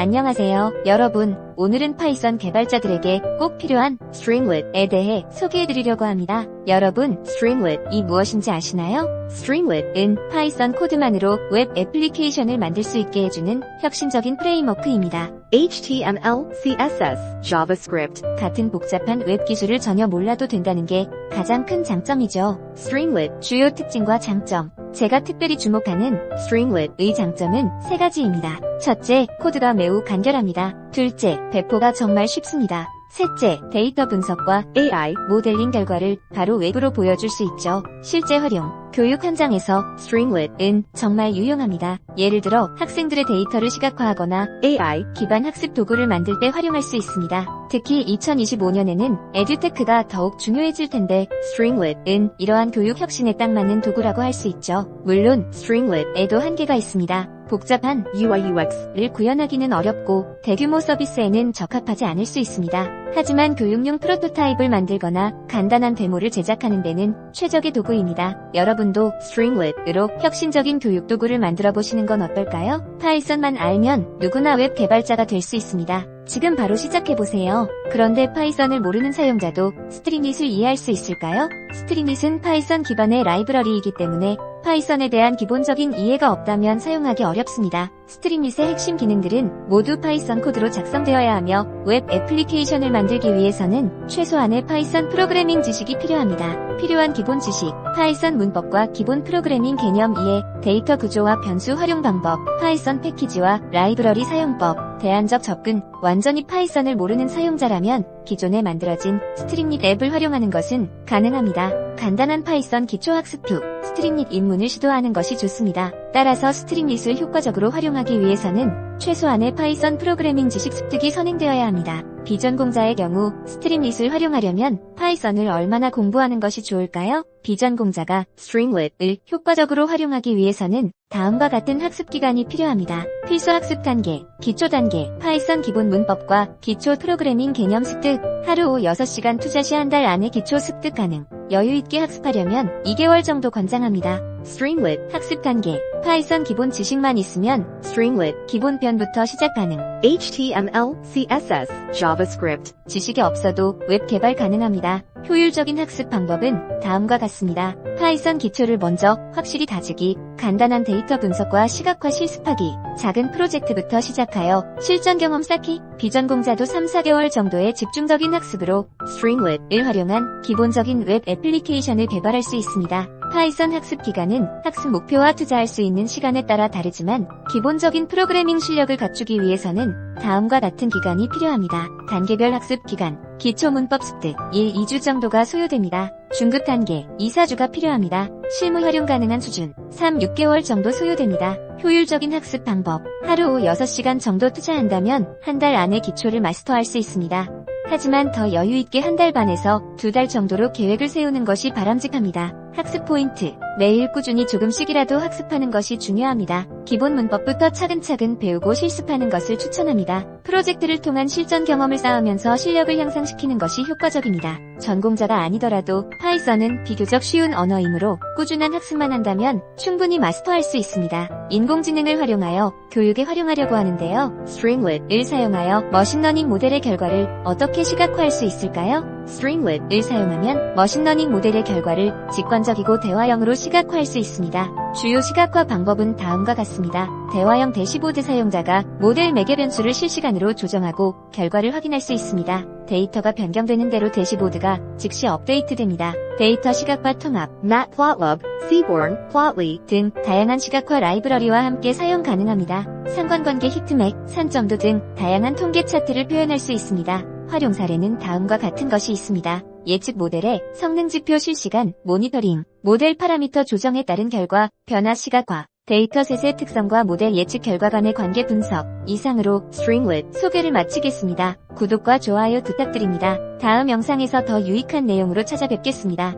안녕하세요, 여러분. 오늘은 파이썬 개발자들에게 꼭 필요한 Streamlit에 대해 소개해드리려고 합니다. 여러분, Streamlit이 무엇인지 아시나요? Streamlit은 파이썬 코드만으로 웹 애플리케이션을 만들 수 있게 해주는 혁신적인 프레임워크입니다. HTML, CSS, JavaScript 같은 복잡한 웹 기술을 전혀 몰라도 된다는 게 가장 큰 장점이죠. Streamlit 주요 특징과 장점. 제가 특별히 주목하는 Streamlit의 장점은 세 가지입니다. 첫째, 코드가 매우 간결합니다. 둘째, 배포가 정말 쉽습니다. 셋째, 데이터 분석과 AI 모델링 결과를 바로 웹으로 보여줄 수 있죠. 실제 활용, 교육 현장에서 Streamlit은 정말 유용합니다. 예를 들어 학생들의 데이터를 시각화하거나 AI 기반 학습 도구를 만들 때 활용할 수 있습니다. 특히 2025년에는 에듀테크가 더욱 중요해질 텐데 Streamlit은 이러한 교육 혁신에 딱 맞는 도구라고 할 수 있죠. 물론 Streamlit에도 한계가 있습니다. 복잡한 UI UX를 구현하기는 어렵고 대규모 서비스에는 적합하지 않을 수 있습니다. 하지만 교육용 프로토타입을 만들거나 간단한 데모를 제작하는 데는 최적의 도구입니다. 여러분도 Streamlit으로 혁신적인 교육 도구를 만들어 보시는 건 어떨까요? 파이썬만 알면 누구나 웹 개발자가 될 수 있습니다. 지금 바로 시작해보세요. 그런데 파이썬을 모르는 사용자도 스트림릿을 이해할 수 있을까요? 스트림릿은 파이썬 기반의 라이브러리이기 때문에 파이썬에 대한 기본적인 이해가 없다면 사용하기 어렵습니다. 스트림릿의 핵심 기능들은 모두 파이썬 코드로 작성되어야 하며 웹 애플리케이션을 만들기 위해서는 최소한의 파이썬 프로그래밍 지식이 필요합니다. 필요한 기본 지식, 파이썬 문법과 기본 프로그래밍 개념 이해, 데이터 구조와 변수 활용 방법, 파이썬 패키지와 라이브러리 사용법, 대안적 접근, 완전히 파이썬을 모르는 사용자라면 기존에 만들어진 스트림릿 앱을 활용하는 것은 가능합니다. 간단한 파이썬 기초 학습 후 스트림릿 입문을 시도하는 것이 좋습니다. 따라서 스트림릿을 효과적으로 활용하기 위해서는 최소한의 파이썬 프로그래밍 지식 습득이 선행되어야 합니다. 비전공자의 경우 스트림릿을 활용하려면 파이썬을 얼마나 공부하는 것이 좋을까요? 비전공자가 Streamlit을 효과적으로 활용하기 위해서는 다음과 같은 학습 기간이 필요합니다. 필수 학습 단계, 기초 단계, 파이썬 기본 문법과 기초 프로그래밍 개념 습득, 하루 6시간 투자 시 한 달 안에 기초 습득 가능. 여유 있게 학습하려면 2개월 정도 권장합니다. Streamlit 학습 단계, 파이썬 기본 지식만 있으면 Streamlit 기본편부터 시작 가능. HTML, CSS, JavaScript 지식이 없어도 웹 개발 가능합니다. 효율적인 학습 방법은 다음과 같습니다. 파이썬 기초를 먼저 확실히 다지기, 간단한 데이터 분석과 시각화 실습하기, 작은 프로젝트부터 시작하여 실전 경험 쌓기, 비전공자도 3-4개월 정도의 집중적인 학습으로 Streamlit을 활용한 기본적인 웹 애플리케이션을 개발할 수 있습니다. 파이썬 학습 기간은 학습 목표와 투자할 수 있는 시간에 따라 다르지만 기본적인 프로그래밍 실력을 갖추기 위해서는 다음과 같은 기간이 필요합니다. 단계별 학습 기간, 기초 문법 습득 1-2주 정도가 소요됩니다. 중급 단계 2-4주가 필요합니다. 실무 활용 가능한 수준 3-6개월 정도 소요됩니다. 효율적인 학습 방법, 하루 6시간 정도 투자한다면 한 달 안에 기초를 마스터할 수 있습니다. 하지만 더 여유있게 한 달 반에서 2달 정도로 계획을 세우는 것이 바람직합니다. 학습 포인트, 매일 꾸준히 조금씩이라도 학습하는 것이 중요합니다. 기본 문법부터 차근차근 배우고 실습하는 것을 추천합니다. 프로젝트를 통한 실전 경험을 쌓으면서 실력을 향상시키는 것이 효과적입니다. 전공자가 아니더라도 파이썬은 비교적 쉬운 언어이므로 꾸준한 학습만 한다면 충분히 마스터할 수 있습니다. 인공지능을 활용하여 교육에 활용하려고 하는데요. Streamlit을 사용하여 머신러닝 모델의 결과를 어떻게 시각화할 수 있을까요? Streamlit을 사용하면 머신러닝 모델의 결과를 직관적이고 대화형으로 시각화할 수 있습니다. 주요 시각화 방법은 다음과 같습니다. 대화형 대시보드 사용자가 모델 매개 변수를 실시간으로 조정하고 결과를 확인할 수 있습니다. 데이터가 변경되는 대로 대시보드가 즉시 업데이트됩니다. 데이터 시각화 통합, Matplotlib, Seaborn, Plotly 등 다양한 시각화 라이브러리와 함께 사용 가능합니다. 상관관계 히트맵, 산점도 등 다양한 통계 차트를 표현할 수 있습니다. 활용 사례는 다음과 같은 것이 있습니다. 예측 모델의 성능 지표 실시간 모니터링, 모델 파라미터 조정에 따른 결과 변화 시각화, 데이터셋의 특성과 모델 예측 결과 간의 관계 분석. 이상으로 Streamlit 소개를 마치겠습니다. 구독과 좋아요 부탁드립니다. 다음 영상에서 더 유익한 내용으로 찾아뵙겠습니다.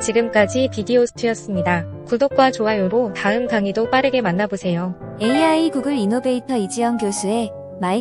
지금까지 비디오스트였습니다. 구독과 좋아요로 다음 강의도 빠르게 만나보세요. AI 구글 이노베이터 이지영 교수의 마이크